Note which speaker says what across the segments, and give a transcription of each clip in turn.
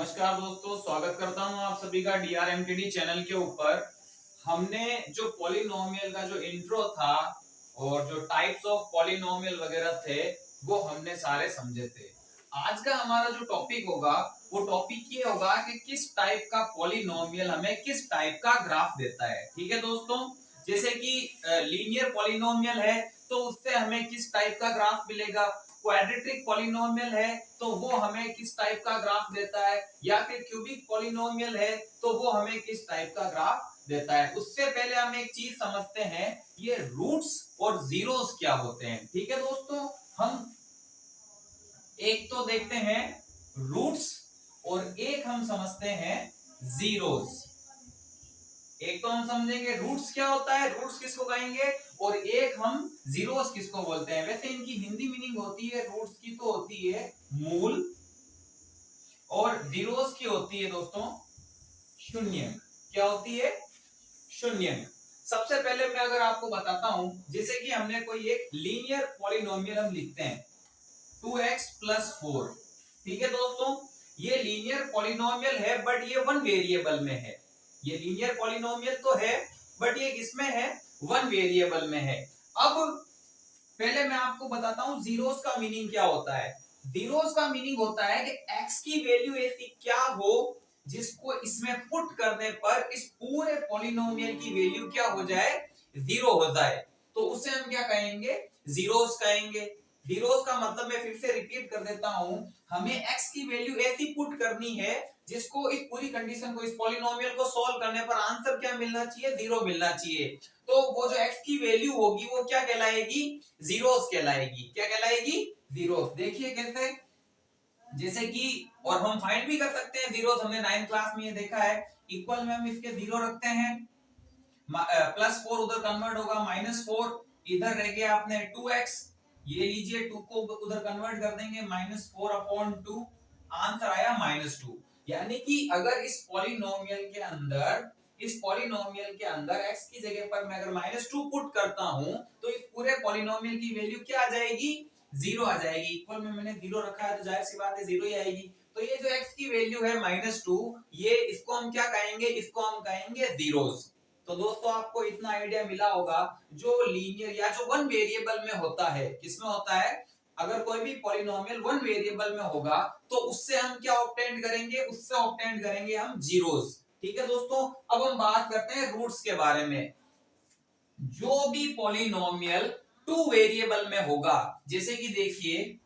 Speaker 1: नमस्कार दोस्तों, स्वागत करता हूं आप सभी का DRMTD चैनल के ऊपर। हमने जो पॉलिनोमियल का जो इंट्रो था और जो टाइप्स ऑफ पॉलिनोमियल वगैरह थे वो हमने सारे समझे थे। आज का हमारा जो टॉपिक होगा वो टॉपिक ये होगा कि किस टाइप का पॉलिनोमियल हमें किस टाइप का ग्राफ देता है। ठीक है दोस्तों, जैसे कि लीनियर पॉलिनोमियल है तो उससे हमें किस टाइप का ग्राफ मिलेगा, क्वाड्रेटिक पॉलिनोमियल है तो वो हमें किस टाइप का ग्राफ देता है, या फिर क्यूबिक पॉलिनोमियल है तो वो हमें किस टाइप का ग्राफ देता है। उससे पहले हम एक चीज समझते हैं, ये रूट्स और जीरोस क्या होते हैं। ठीक है दोस्तों, हम एक तो देखते हैं रूट्स और एक हम समझते हैं जीरोस। एक तो हम समझेंगे रूट्स क्या होता है, रूट्स किसको कहेंगे, और एक हम जीरोस किसको बोलते हैं। वैसे इनकी हिंदी मीनिंग होती है, रूट्स की तो होती है मूल और जीरोस की होती है दोस्तों शून्य। क्या होती है? शून्य। सबसे पहले मैं अगर आपको बताता हूं, जैसे कि हमने कोई एक लीनियर पॉलिनोमियल हम लिखते हैं 2x + 4। ठीक है दोस्तों, ये लीनियर पॉलिनोमियल है बट ये वन वेरिएबल में है। ये लीनियर पॉलिनोमियल तो है बट ये किसमें है? वन वेरिएबल में है। अब पहले मैं आपको बताता हूं जीरोस का मीनिंग क्या होता है। जीरोस का मीनिंग होता है कि x की वैल्यू ऐसी क्या हो जिसको इसमें पुट करने पर इस पूरे पॉलिनोमियल की वैल्यू क्या हो जाए? जीरो हो जाए, तो उसे हम क्या कहेंगे? जीरोस कहेंगे। जीरोस का मतलब मैं फिर से रिपीट कर देता हूं, हमें x की वैल्यू ऐसी पुट करनी है जिसको इस पूरी कंडीशन को, इस पॉलिनोमियल को सॉल्व करने पर आंसर क्या मिलना चाहिए? जीरो मिलना चाहिए। तो वो जो x की वैल्यू होगी वो क्या कहलाएगी? जीरोस कहलाएगी। क्या कहलाएगी? जीरोस। देखिए कैसे, जैसे कि, और हम फाइंड भी कर सकते हैं जीरोस, हमने 9th क्लास में ये देखा है। इक्वल में हम इसके जीरो रखते हैं, +4 उधर कन्वर्ट होगा -4, इधर रह गया आपने 2x, ये लीजिए 2 को उधर कन्वर्ट कर देंगे -4/2, आंसर आया -2। यानी कि अगर इस पॉलिनोमियल के अंदर x की जगह पर मैं अगर -2 पुट करता हूं तो इस पूरे पॉलिनोमियल की वैल्यू क्या आ जाएगी? जीरो आ जाएगी। इक्वल में मैंने जीरो रखा है तो जाहिर सी बात है जीरो ही आएगी। तो ये जो x की वैल्यू है -2, ये इसको हम क्या कहेंगे? इसको हम कहेंगे जीरोस। तो दोस्तों आपको इतना आइडिया मिला होगा, जो लीनियर या जो वन वेरिएबल में होता है, किसमें होता है? अगर कोई भी पॉलिनोमियल वन वेरिएबल में होगा तो उससे हम क्या ऑब्टेन करेंगे? उससे ऑब्टेन करेंगे हम जीरोस। ठीक है दोस्तों, अब हम बात करते हैं रूट्स के बारे में। जो भी पॉलिनोमियल टू वेरिएबल में होगा, जैसे कि देखिए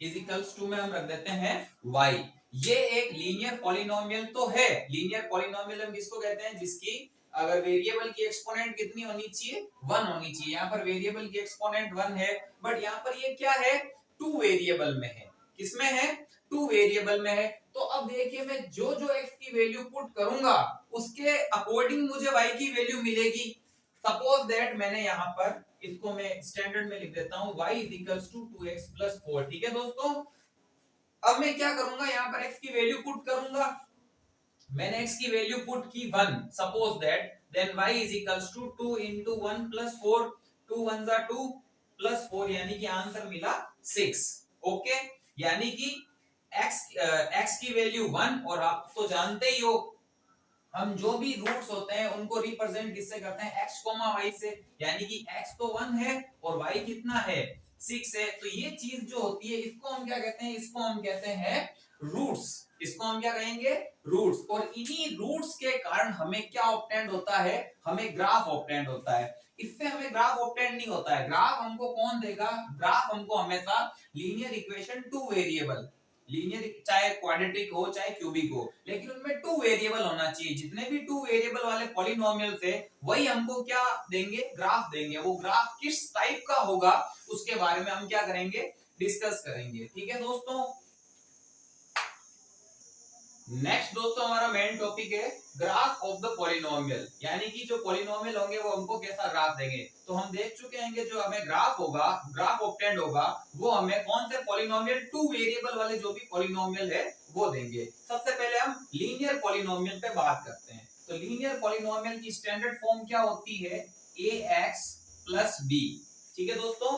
Speaker 1: इजिकल्स टू में हम रख देते हैं y। ये एक लीनियर पॉलिनोमियल तो है। लीनियर पॉलिनोमियल हम किसको कहते हैं? जिसकी अगर वेरिएबल की एक्सपोनेंट कितनी होनी चाहिए? 1 होनी चाहिए। यहाँ पर वेरिएबल की एक्सपोनेंट 1 है, बट यहाँ पर ये क्या है? टू वेरिएबल में है। किसमें है? टू वेरिएबल में है। तो अब देखिए, मैं जो जो x की वैल्यू पुट करूंगा उसके अकॉर्डिंग मुझे y की वैल्यू मिलेगी। सपोज दैट मैंने यहाँ पर, इसको मैं स्टैंडर्ड में लिख देता हूं, y = 2x + 4। ठीक है दोस्तों, अब मैं क्या करूंगा? यहाँ पर x की वैल्यू पुट करूंगा। मैंने x की वैल्यू पुट की 1, सपोज दैट, देन y = 2 × 1 + 4, 2 1 = 2 + 4, यानी कि आंसर मिला 6। ओके, यानी कि x की वैल्यू 1, और आप तो जानते ही हो हम जो भी रूट्स होते हैं उनको रिप्रेजेंट किससे करते हैं? x, y से। यानी कि x तो 1 है और y कितना है? 6 है। तो ये चीज जो होती है इसको हम क्या कहते हैं? इसको हम कहते हैं रूट्स। इसको हम क्या कहेंगे? रूट्स। और इन्हीं रूट्स के कारण हमें क्या ऑब्टेंड होता है? हमें ग्राफ ऑब्टेंड होता है। इससे हमें ग्राफ ऑब्टेंड नहीं होता है। ग्राफ हमको कौन देगा? ग्राफ हमको हमेशा linear equation two variable, linear चाहे क्वाड्रेटिक हो चाहे क्यूबिक हो, लेकिन उनमें टू वेरिएबल होना चाहिए। जितने भी टू वेरिएबल वाले पॉलिनोमियल्स है वही हमको क्या देंगे? ग्राफ देंगे। वो ग्राफ किस टाइप का होगा उसके बारे में हम क्या करेंगे? डिस्कस करेंगे। ठीक है दोस्तों, नेक्स्ट दोस्तों हमारा मेन टॉपिक है ग्राफ ऑफ द पॉलिनोमियल। यानी कि जो पॉलिनोमियल होंगे वो हमको कैसा ग्राफ देंगे। तो हम देख चुके हैं जो हमें ग्राफ होगा, ग्राफ ऑब्टेंड होगा, वो हमें कौन से पॉलिनोमियल? टू वेरिएबल वाले जो भी पॉलिनोमियल है वो देंगे। सबसे पहले हम लीनियर पॉलिनोमियल पे बात करते हैं। तो लीनियर पॉलिनोमियल की स्टैंडर्ड फॉर्म क्या होती है? ax + b। ठीक है दोस्तों,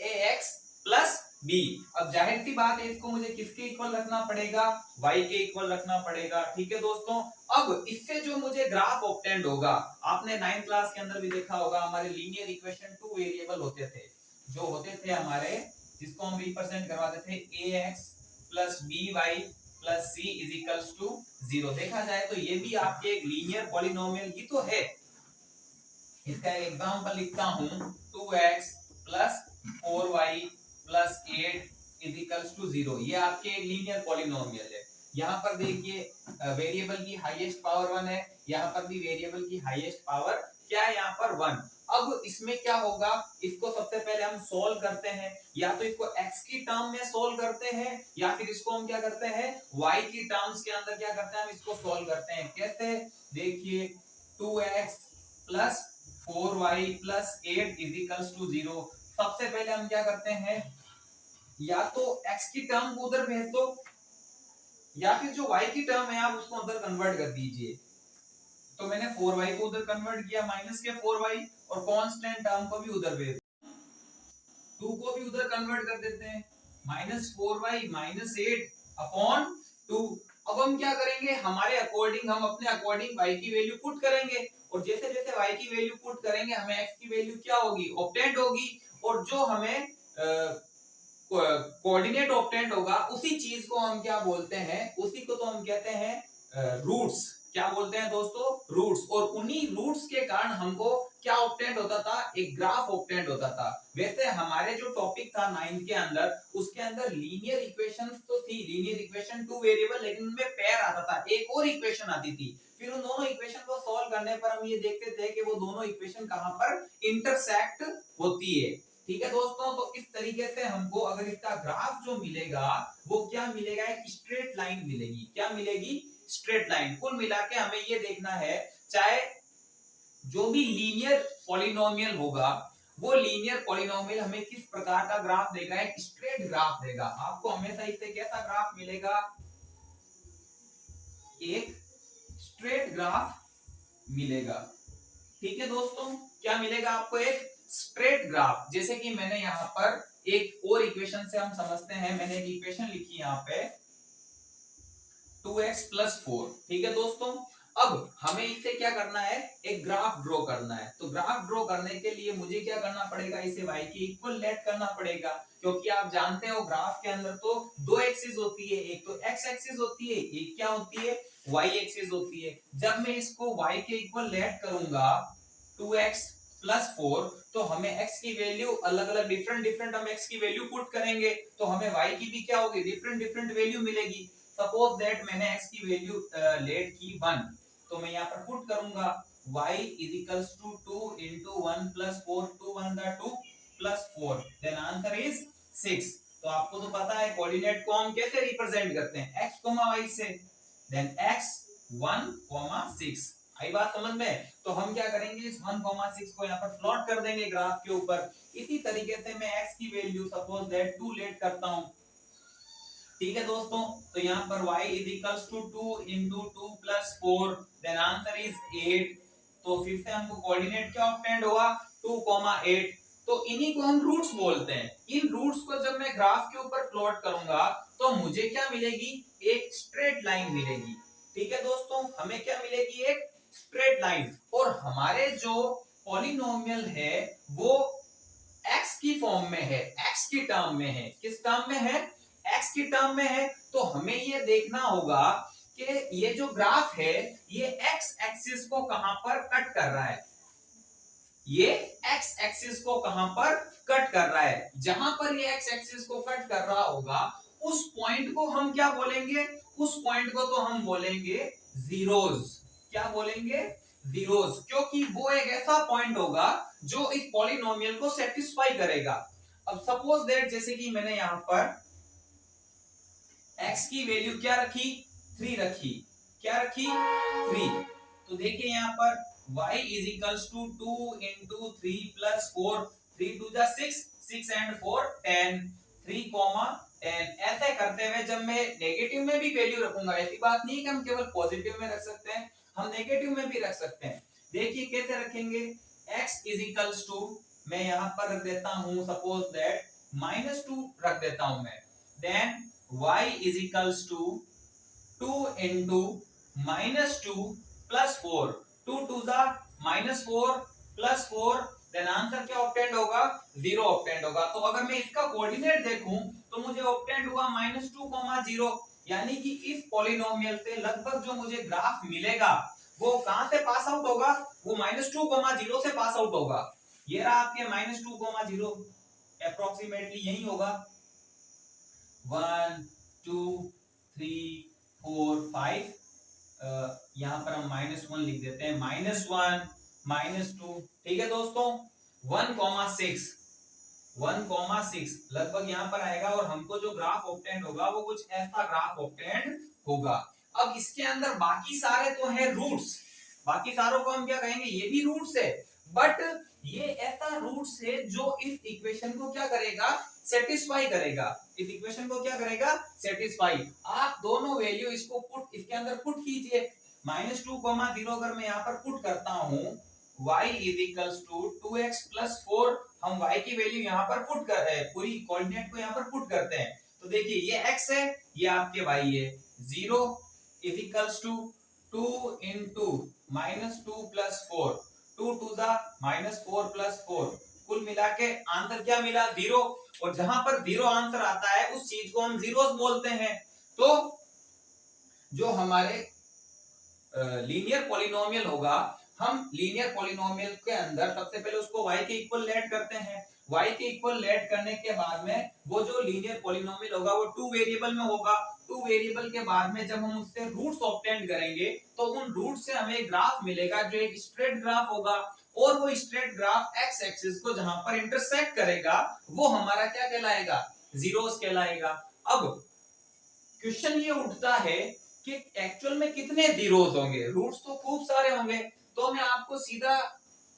Speaker 1: ax प्लस बी। अब जाहिर सी बात है इसको मुझे किसके इक्वल रखना पड़ेगा, y के इक्वल रखना पड़ेगा। ठीक है दोस्तों, अब इससे जो मुझे ग्राफ ऑब्टेंड होगा, आपने 9th क्लास के अंदर भी देखा होगा, हमारे लीनियर इक्वेशन 2 वेरिएबल होते थे, जो होते थे हमारे, जिसको हम रिप्रेजेंट करवाते थे ax plus by plus c is equals to 0। देखा जाए तो ये भी आपके एक लीनियर पॉलिनोमियल ही तो है। इसका एक एग्जांपल लिखता हूं, 2x plus 4y plus 8 is equals to 0। ये आपके एक लीनियर पॉलिनोमियल है। यहाँ पर देखिए वेरिएबल की हाईएस्ट पावर 1 है, यहाँ पर भी वेरिएबल की हाईएस्ट पावर क्या है, यहाँ पर 1। अब इसमें क्या होगा, इसको सबसे पहले हम सोल्व करते हैं, या तो इसको x की टर्म में सोल्व करते हैं, या फिर इसको हम क्या करते हैं y की टर्म्स के अंदर क्या करते हैं, हम इसको सोल्व करते हैं। कैसे, देखिए 2x plus 4y plus 8 is equals to 0। सबसे पहले हम क्या करते हैं, या तो x की टर्म को उधर भेज दो, या फिर जो y की टर्म है आप उसको उधर कन्वर्ट कर दीजिए। तो मैंने 4y को उधर कन्वर्ट किया, माइनस के 4y, और कांस्टेंट टर्म को भी उधर भेज, 2 को भी उधर कन्वर्ट कर देते हैं, माइनस 4y माइनस 8 अपॉन 2। अब हम क्या करेंगे, हमारे अकॉर्डिंग, हम अपने अकॉर्डिंग y की वैल्यू पुट करेंगे, और जैसे जैसे y की वैल्यू पुट करेंगे हमें x की वैल्यू क्या होगी, ऑब्टेंड होगी। और जो हमें कोऑर्डिनेट ऑब्टेंड होगा, उसी चीज को हम क्या बोलते हैं, उसी को तो हम कहते हैं रूट्स। क्या बोलते हैं दोस्तों, रूट्स। और उन्हीं रूट्स के कारण हमको क्या ऑब्टेंड होता था, एक ग्राफ ऑब्टेंड होता था। वैसे हमारे जो टॉपिक था 9th के अंदर, उसके अंदर लीनियर इक्वेशंस तो थी, लीनियर इक्वेशन 2 वेरिएबल, लेकिन उनमें पेयर आता था, एक और इक्वेशन आती थी। फिर उन दोनों इक्वेशन को सॉल्व करने पर हम ये देखते थे कि वो दोनों इक्वेशन कहां पर इंटरसेक्ट होती है। ठीक है दोस्तों, तो इस तरीके से हमको अगर इसका ग्राफ जो मिलेगा, वो क्या मिलेगा, एक स्ट्रेट लाइन मिलेगी। क्या मिलेगी, स्ट्रेट लाइन। कुल मिला के हमें ये देखना है, चाहे जो भी लीनियर पॉलिनोमियल होगा, वो लीनियर पॉलिनोमियल हमें किस प्रकार का ग्राफ देगा, एक स्ट्रेट ग्राफ देगा। आपको हमेशा इससे कैसा ग्राफ मिलेगा, एक स्ट्रेट ग्राफ मिलेगा। ठीक है दोस्तों, क्या मिलेगा आपको, एक स्ट्रेट ग्राफ। जैसे कि मैंने यहाँ पर एक और इक्वेशन से हम समझते हैं, मैंने एक इक्वेशन लिखी यहाँ पे 2x प्लस 4। ठीक है दोस्तों, अब हमें इससे क्या करना है, एक ग्राफ ड्रॉ करना है। तो ग्राफ ड्रॉ करने के लिए मुझे क्या करना पड़ेगा, इसे y के इक्वल लेट करना पड़ेगा, क्योंकि आप जानते हो ग्राफ के अंदर तो दो एक्सिस होती है, एक तो x एक्सिस होती है, एक क्या होती है, y एक्सिस होती है। जब मैं इसको y के इक्वल लेट करूंगा 2x प्लस 4, तो हमें x की वैल्यू अलग अलग डिफरेंट हम x की वैल्यू पुट करेंगे, तो हमें y की भी क्या होगी, डिफरेंट वैल्यू मिलेगी। सपोज दैट मैंने x की वैल्यू लेट की 1, तो मैं यहाँ पर पुट करूंगा y is equals to 2 into 1 plus 4, 2 1 दा 2 plus 4, देन आंसर इज 6। तो आपको तो पता है कोऑर्डिनेट को हम कैसे रिप्रेजेंट करते हैं, x, y से, देन x 1, 6। आई बात समझ में। तो हम क्या करेंगे, इस 1,6 को यहाँ पर प्लॉट कर देंगे ग्राफ के ऊपर। इसी तरीके से मैं x की वैल्यू सपोज दैट 2 लेट करता हूं। ठीक है दोस्तों, तो यहाँ पर y is equals to 2 into 2 plus 4, then answer is 8। तो फिर से हमको कोऑर्डिनेट क्या ऑब्टेंड हुआ, 2, 8। तो इन्हीं को हम रूट्स बोलते हैं। इन रूट्स को जब मैं ग्राफ के ऊपर प्लॉट करूंगा, तो मुझे क्या मिलेगी, एक स्ट्रेट लाइन मिलेगी। ठीक है दोस्तों, हमें क्या मिलेगी, एक स्ट्रेट लाइन। और हमारे जो पॉलिनोमियल है वो x की फॉर्म में है, x की टर्म में है। किस टर्म में है, x की टर्म में है। तो हमें ये देखना होगा कि ये जो ग्राफ है, ये x एक्सिस को कहां पर कट कर रहा है, ये x एक्सिस को कहां पर कट कर रहा है। जहां पर ये x एक्सिस को कट कर रहा होगा, उस पॉइंट को हम क्या बोलेंगे, उस पॉइंट को तो हम बोलेंगे जीरोस। क्या बोलेंगे, जीरोस, क्योंकि वो एक ऐसा पॉइंट होगा जो इस पॉलिनोमियल को सेटिस्फाई करेगा। अब सपोज दैट, जैसे कि मैंने यहां पर x की वैल्यू क्या रखी, 3 रखी। क्या रखी, 3। तो देखिए यहाँ पर y is equals to 2 into 3 plus 4, 3 2 जा 6, 6 and 4 10, 3, 10। ऐसे करते हुए जब मैं नेगेटिव में भी वैल्यू रखूंगा, ऐसी बात नहीं कि हम केवल पॉजिटिव में रख सकते हैं, हम नेगेटिव में भी रख सकते हैं। देखिए कैसे रखेंगे, x इज इक्वल्स टू, मैं यहाँ पर रख देता हूं सपोज दैट -2 रख देता हूं मैं, then y is equals to 2 into -2 plus 4, 2 to the -4 plus 4, then answer क्या ऑब्टेंड होगा, 0 ऑब्टेंड होगा। तो अगर मैं इसका कोऑर्डिनेट देखूं तो मुझे ऑब्टेंड हुआ -2, 0, यानी कि इस पॉलिनोमियल से लगभग जो मुझे ग्राफ मिलेगा वो कहां से पास आउट होगा, वो -2, 0 से पास आउट होगा। ये रहा आपके -2, 0, अप्रोक्सीमेटली यही होगा। 1 2 3 4 5, यहां पर हम -1 लिख देते हैं, -1 -2, ठीक है दोस्तों। 1,6 लगभग यहां पर आएगा और हमको जो ग्राफ ऑब्टेंड होगा वो कुछ ऐसा ग्राफ ऑब्टेंड होगा। अब इसके अंदर बाकी सारे तो है रूट्स, बाकी सारों को हम क्या कहेंगे, ये भी रूट्स है, बट ये ऐसा रूट्स है जो इस इक्वेशन को क्या करेगा, सेटिस्फाई करेगा। इस इक्वेशन को क्या करेगा, सेटिस्फाई। आप दोनों वैल्यू इसको पुट, इसके अंदर पुट कीजिए। -2, 0 अगर मैं यहाँ पर पुट करता हूँ, y is equals to 2x plus 4, हम y की वैल्यू यहाँ पर पुट कर रहे हैं, पूरी कोऑर्डिनेट को यहाँ पर पुट करते हैं। तो देखिए ये x है, ये आपके y है। 0 is equals to 2 into -2 plus 4, 2 to the -4 plus 4, कुल मिला के आंसर क्या मिला, 0। और जहां पर 0 आंसर आता है उस चीज को हम जीरोस बोलते हैं। तो जो हमारे लीनियर पॉलिनोमियल होगा, हम लीनियर पॉलिनोमियल के अंदर सबसे पहले उसको y के इक्वल लेट करते हैं। y के इक्वल लेट करने के बाद में वो जो लीनियर पॉलिनोमियल होगा वो 2 वेरिएबल में होगा। 2 वेरिएबल के बाद में जब हम उससे रूट्स ऑब्टेंड करेंगे तो उन रूट से हमें ग्राफ मिलेगा जो एक स्ट्रेट ग्राफ होगा, और वो स्ट्रेट ग्राफ एक्स एक्सिस को जहां पर इंटरसेक्ट करेगा वो हमारा क्या कहलाएगा, जीरोस कहलाएगा। अब क्वेश्चन ये उठता है कि एक्चुअल में कितने जीरोस होंगे, रूट्स तो खूब सारे होंगे। तो मैं आपको सीधा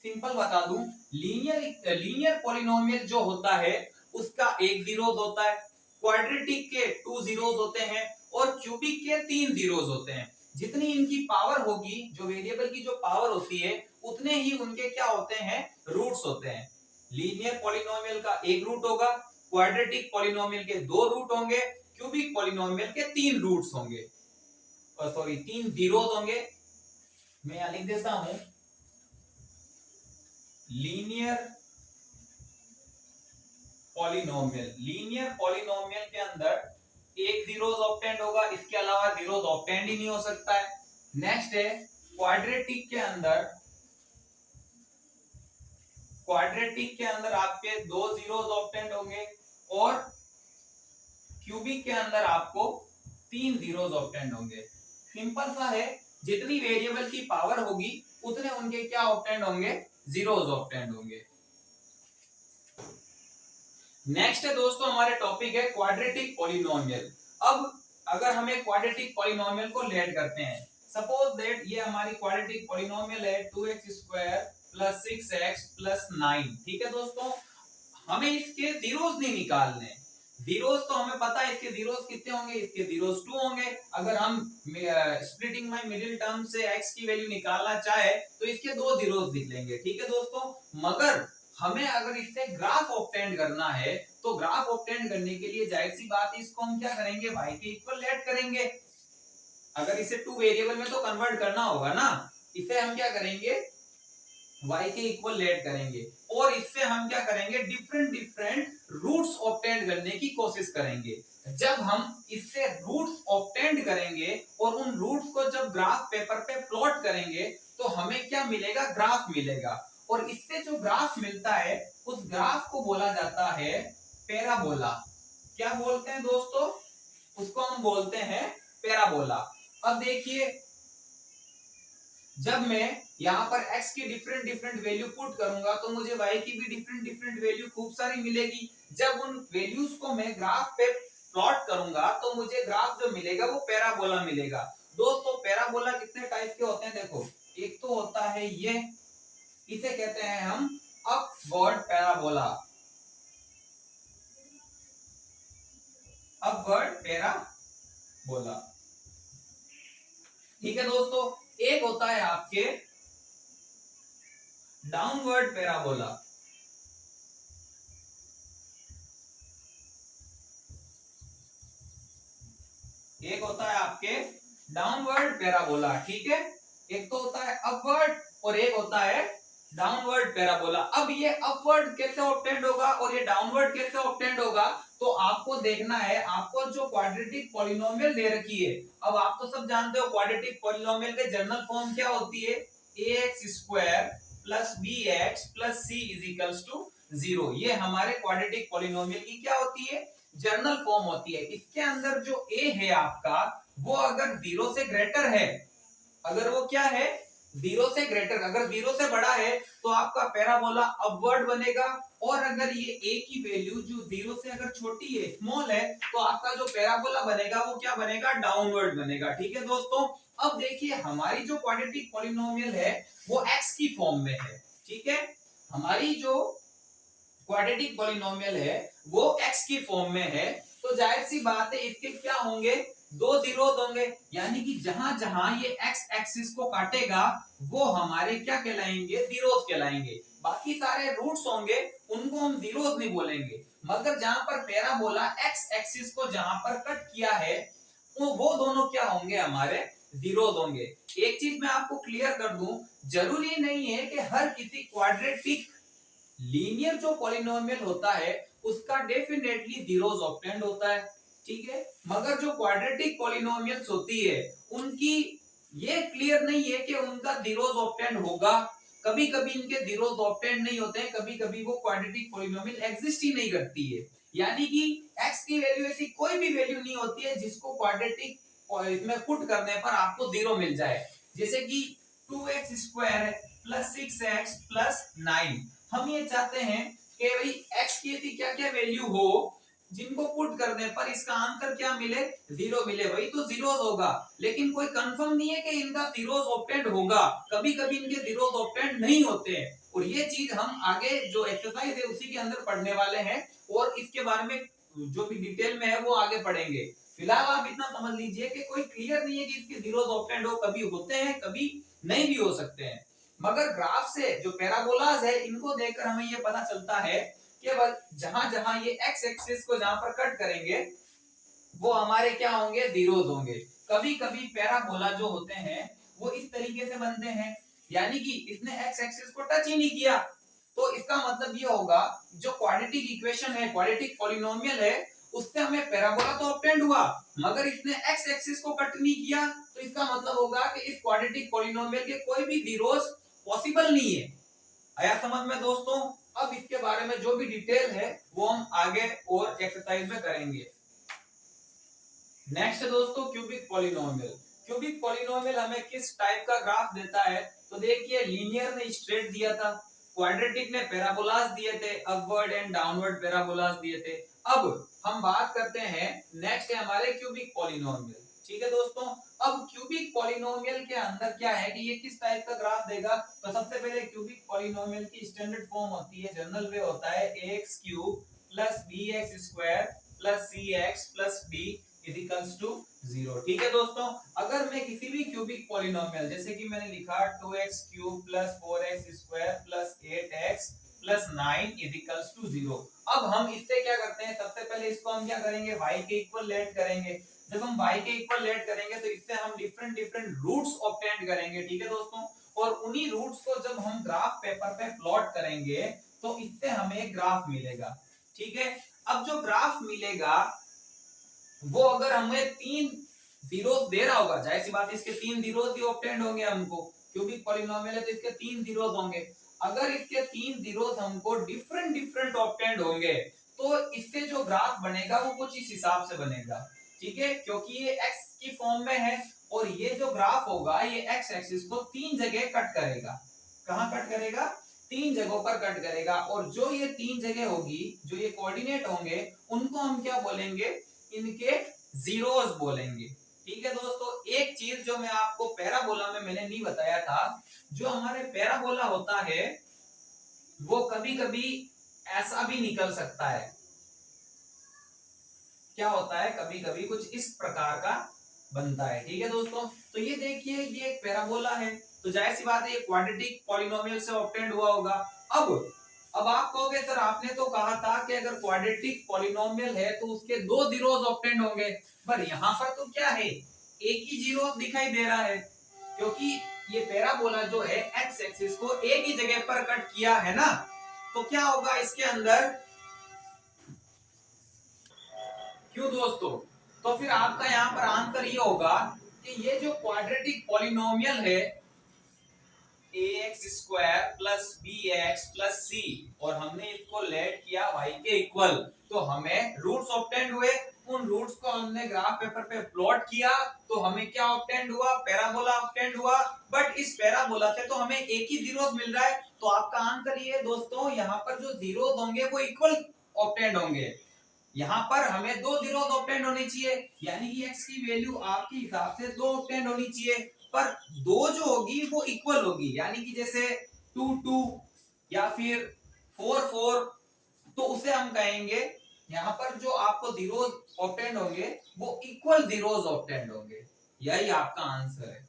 Speaker 1: सिंपल बता दूं, लीनियर पॉलिनोमियल जो होता है उसका एक जीरोस होता है, क्वाड्रेटिक के 2 जीरोस होते हैं, और क्यूबिक के 3 जीरोस होते हैं। जितनी इनकी पावर होगी, जो वेरिएबल की जो पावर होती है, उतने ही उनके क्या होते हैं, रूट्स होते हैं। लीनियर पॉलिनोमियल का एक रूट होगा, क्वाड्रेटिक पॉलिनोमियल के 2 रूट होंगे, क्यूबिक पॉलिनोमियल के 3 रूट्स होंगे, सॉरी 3 जीरोस होंगे। मैं यहां लिख देता हूं, लीनियर पॉलिनोमियल के अंदर एक जीरोस ऑब्टेंड होगा, इसके अलावा जीरोस ऑब्टेंड ही नहीं हो सकता है। नेक्स्ट है क्वाड्रेटिक के अंदर आपके 2 जीरोस ऑब्टेंड होंगे, और क्यूबिक के अंदर आपको 3 जीरोस ऑब्टेंड होंगे। सिंपल सा है, जितनी वेरिएबल की पावर होगी उतने उनके क्या ऑब्टेंड होंगे, जीरोस ऑब्टेंड होंगे। नेक्स्ट है दोस्तों हमारे टॉपिक है क्वाड्रेटिक पॉलिनोमियल। अब अगर हम एक क्वाड्रेटिक पॉलिनोमियल को लेट करते हैं, सपोज दैट ये हमारी क्वाड्रेटिक पॉलिनोमियल है 2x square plus 6x plus 9, ठीक है दोस्तों। हमें इसके जीरोस नहीं निकालने, जीरोस तो हमें पता है इसके जीरोस कितने होंगे, इसके जीरोस 2 होंगे। अगर हम स्प्लिटिंग माय मिडिल टर्म से x की वैल्यू निकालना चाहे तो इसके 2 जीरोस लिख लेंगे, ठीक है दोस्तों। मगर हमें अगर इससे ग्राफ ऑब्टेंड करना है तो ग्राफ ऑब्टेंड करने के लिए जाहिर सी बात है इसको हम क्या करेंगे, y के इक्वल लेट करेंगे। अगर इसे 2 वेरिएबल में तो कन्वर्ट करना होगा ना, इसे हम क्या करेंगे, y के इक्वल लेट करेंगे, और इससे हम क्या करेंगे, डिफरेंट रूट्स ऑब्टेंड करने की कोशिश करेंगे। जब हम इससे रूट्स ऑब्टेंड करेंगे और उन रूट्स को जब ग्राफ पेपर पे प्लॉट करेंगे तो हमें क्या मिलेगा, ग्राफ मिलेगा। और इससे जो ग्राफ मिलता है उस ग्राफ को बोला जाता है पैराबोला। क्या बोलते हैं दोस्तों, उसको हम बोलते हैं पैराबोला। अब देखिए, जब मैं यहाँ पर x की डिफरेंट वैल्यू पुट करूंगा तो मुझे y की भी डिफरेंट वैल्यू खूब सारी मिलेगी। जब उन वैल्यूज को मैं ग्राफ पे प्लॉट करूंगा तो मुझे ग्राफ जो मिलेगा वो पैराबोला मिलेगा। दोस्तों पैराबोला कितने टाइप के होते हैं, देखो, एक तो होता है ये, इसे कहते हैं हम अपवर्ड पैराबोला, अपवर्ड पैराबोला, ठीक है दोस्तों। एक होता है आपके डाउनवर्ड पैराबोला, एक होता है आपके डाउनवर्ड पैराबोला, ठीक है, एक तो होता है अपवर्ड और एक होता है डाउनवर्ड पैराबोला। अब ये अपवर्ड कैसे ऑब्टेंड होगा और ये डाउनवर्ड कैसे ऑब्टेंड होगा, तो आपको देखना है। आपको जो क्वाड्रेटिक पॉलिनोमियल दे रखी है, अब आप तो सब जानते हो क्वाड्रेटिक पॉलिनोमियल के जनरल फॉर्म क्या होती है, ax square plus bx plus c is equals to 0। ये हमारे क्वाड्रेटिक पॉलिनोमियल की क्या होती है, जनरल फॉर्म होती है। इसके अंदर जो a है आपका, वो अगर 0 से ग्रेटर है, अगर वो क्या है 0 से ग्रेटर, अगर 0 से बड़ा है तो आपका पैराबोला अपवर्ड बनेगा, और अगर ये a की वैल्यू जो 0 से अगर छोटी है, स्मॉल है, तो आपका जो पैराबोला बनेगा वो क्या बनेगा, डाउनवर्ड बनेगा। ठीक है दोस्तों, अब देखिए हमारी जो क्वाड्रेटिक पॉलिनोमियल है वो x की फॉर्म में है, ठीक है, हमारी जो क्वाड्रेटिक पॉलिनोमियल है वो x की फॉर्म में है, तो जाहिर सी बात है इसके क्या होंगे, दो जीरोस होंगे, यानी कि जहां जहां ये x एक्सिस को काटेगा वो हमारे क्या कहलाएंगे, जीरोस कहलाएंगे। बाकी सारे रूट्स होंगे उनको हम जीरोस नहीं बोलेंगे, मगर जहां पर पैराबोला x एक्सिस को जहां पर कट किया है वो दोनों क्या होंगे, हमारे जीरोस होंगे। एक चीज मैं आपको क्लियर कर दूं, जरूरी नहीं है कि हर किसी क्वाड्रेटिक लीनियर जो पॉलिनोमियल होता है उसका डेफिनेटली जीरोस ऑब्टेंड होता है, ठीक है, मगर जो क्वाड्रेटिक पॉलिनोमियल्स होती है उनकी ये क्लियर नहीं है कि उनका जीरोस ऑब्टेंड होगा। कभी कभी इनके जीरोस ऑब्टेंड नहीं होते हैं, कभी कभी वो क्वाड्रेटिक पॉलिनोमियल एग्जिस्ट ही नहीं करती है, यानी कि x की वैल्यू ऐसी कोई भी वैल्यू नहीं होती है जिसको क्वाड्रेटिक इसमें पुट करने पर आपको जीरो मिल जाए। जैसे कि 2x स्क्वायर है प्लस 6x प्लस 9, हम ये चाहते हैं कि भाई x की ऐसी क्या क्या वैल्यू हो जिनको पुट करने पर इसका आंसर क्या मिले, जीरो मिले, वही तो जीरोस होगा। लेकिन कोई कंफर्म नहीं है कि इनका जीरोस ऑब्टेंड होगा, कभी कभी इनके जीरोस ऑब्टेंड नहीं होते हैं, और ये चीज हम आगे जो एक्सरसाइज है उसी के अंदर पढ़ने वाले हैं, और इसके बारे में जो भी डिटेल में है वो आगे पढ़ेंगे। फिलहाल आप इतना समझ लीजिए कि कोई क्लियर नहीं है कि इसके जीरोस ऑब्टेंड हो, कभी होते हैं कभी नहीं भी हो सकते हैं। मगर ग्राफ से जो पैराबोलाज है इनको देखकर हमें ये पता चलता है कि जहां जहां ये x एक्सिस को जहां पर कट करेंगे वो हमारे क्या होंगे, जीरोस होंगे। कभी कभी पैराबोला जो होते हैं वो इस तरीके से बनते हैं, यानी कि इसने x एक्सिस को टच ही नहीं किया, तो इसका मतलब ये होगा जो क्वाड्रेटिक इक्वेशन है, क्वाड्रेटिक पॉलिनोमियल है, उससे हमें पैराबोला तो ऑब्टेंड हुआ, मगर इसने x एक्सिस को कट नहीं किया, तो इसका मतलब होगा कि इस क्वाड्रेटिक पॉलिनोमियल के कोई भी जीरोस पॉसिबल नहीं है। आया समझ में दोस्तों? अब इसके बारे में जो भी डिटेल है वो हम आगे और एक्सरसाइज में करेंगे। नेक्स्ट दोस्तों, क्यूबिक पॉलिनोमियल। क्यूबिक पॉलिनोमियल हमें किस टाइप का ग्राफ देता है, तो देखिए लीनियर ने स्ट्रेट दिया था, क्वाड्रेटिक ने पैराबोलास दिए थे, अपवर्ड एंड डाउनवर्ड पैराबोलास दिए थे। अब हम बात करते हैं, नेक्स्ट है हमारे क्यूबिक पॉलिनोमियल, ठीक है दोस्तों। अब क्यूबिक पॉलिनोमियल के अंदर क्या है कि ये किस टाइप का ग्राफ देगा, तो सबसे पहले क्यूबिक पॉलिनोमियल की स्टैंडर्ड फॉर्म होती है, जनरल वे होता है ax cube plus bx square plus cx plus d is equals to 0, ठीक है दोस्तों। अगर मैं किसी भी क्यूबिक पॉलिनोमियल, जैसे कि मैंने लिखा 2x cube plus 4x square plus 8x plus 9 is equals to 0, अब हम इससे क्या करते हैं, सबसे पहले इसको हम क्या करेंगे, y के इक्वल लेट करेंगे। जब हम y के इक्वल लेट करेंगे तो इससे हम डिफरेंट डिफरेंट रूट्स ऑब्टेन करेंगे, ठीक है दोस्तों, और उन्हीं रूट्स को जब हम ग्राफ पेपर पे प्लॉट करेंगे तो इससे हमें एक ग्राफ मिलेगा, ठीक है। अब जो ग्राफ मिलेगा वो अगर हमें 3 जीरोस दे रहा होगा, जाहिर सी बात इसके 3 जीरोस भी ऑब्टेन होंगे हमको, क्यूबिक पॉलिनोमियल है तो इसके 3 जीरोस होंगे। अगर इसके 3 जीरोस हमको डिफरेंट डिफरेंट ऑब्टेन होंगे तो इससे जो ग्राफ बनेगा वो कुछ इस हिसाब से बनेगा, ठीक है, क्योंकि ये x की फॉर्म में है और ये जो ग्राफ होगा ये x एक्सिस को 3 जगह कट करेगा। कहां कट करेगा, 3 जगहों पर कट करेगा, और जो ये 3 जगह होगी, जो ये कोऑर्डिनेट होंगे उनको हम क्या बोलेंगे, इनके जीरोस बोलेंगे, ठीक है दोस्तों। एक चीज जो मैं आपको पैराबोला में मैंने नहीं बताया था, जो हमारे पैराबोला होता है वो कभी कभी ऐसा भी निकल सकता है, क्या होता है, कभी कभी कुछ इस प्रकार का बनता है, ठीक है दोस्तों। तो ये देखिए ये एक पैराबोला है, तो जाहिर सी बात है ये क्वाड्रेटिक पॉलिनोमियल से ऑब्टेंड हुआ होगा। अब अब आप कहोगे सर आपने तो कहा था कि अगर क्वाड्रेटिक पॉलिनोमियल है तो उसके दो जीरोस ऑब्टेंड होंगे, पर यहाँ पर तो क्या है, एक ही जीरो दिखाई दे रहा है, क्योंकि ये पैराबोला जो है एक्स एक्सिस को एक ही जगह पर कट किया है ना, तो क्या होगा इसके अंदर, क्यों दोस्तों, तो फिर आपका यहाँ पर आंसर ये होगा कि ये जो क्वाड्रेटिक पॉलिनोमियल है ax square plus bx plus c, और हमने इसको लेट किया y के इक्वल, तो हमें रूट्स ऑब्टेंड हुए, उन रूट्स को हमने ग्राफ पेपर पे प्लॉट किया, तो हमें क्या ऑब्टेंड हुआ, पैराबोला ऑब्टेंड हुआ। बट इस पैराबोला से तो हमें एक ही जीरोस मिल रहा है, तो आपका आंसर ये है दोस्तों, यहाँ पर जो जीरोस होंगे वो इक्वल ऑब्टेंड होंगे, यहाँ पर हमें दो जीरोस ऑब्टेंड होनी चाहिए, यानी कि x की वैल्यू आपके हिसाब से दो ऑब्टेंड होनी चाहिए, पर दो जो होगी वो इक्वल होगी, यानी कि जैसे 2 2 या फिर 4 4, तो उसे हम कहेंगे यहाँ पर जो आपको जीरोस ऑब्टेंड होंगे वो इक्वल जीरोस ऑब्टेंड होंगे, यही आपका आंसर है।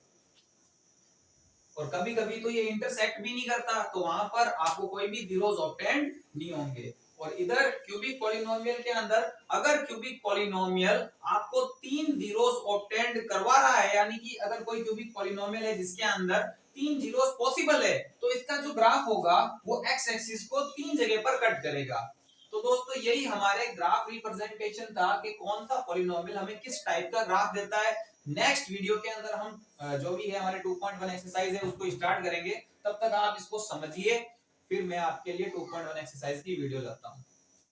Speaker 1: और कभी कभी तो ये इंटरसेक्ट भी नहीं करता, तो वहां पर आपको कोई भी जीरोस ऑब्टेंड नहीं होंगे। और इधर क्यूबिक पॉलिनोमियल के अंदर अगर क्यूबिक पॉलिनोमियल आपको तीन जीरोस ऑब्टेंड करवा रहा है, यानी कि अगर कोई क्यूबिक पॉलिनोमियल है जिसके अंदर तीन जीरोस पॉसिबल है, तो इसका जो ग्राफ होगा वो एक्स एक्सिस को तीन जगह पर कट करेगा। तो दोस्तों यही हमारे ग्राफ रिप्रेजेंटेशन था कि कौन सा पॉलिनोमियल हमें किस टाइप का ग्राफ देता है। नेक्स्ट वीडियो के अंदर हम जो भी है हमारे 2.1 एक्सरसाइज है उसको स्टार्ट करेंगे, तब तक आप इसको समझिए, फिर मैं आपके लिए 2.1 एक्सरसाइज की वीडियो लाता हूँ।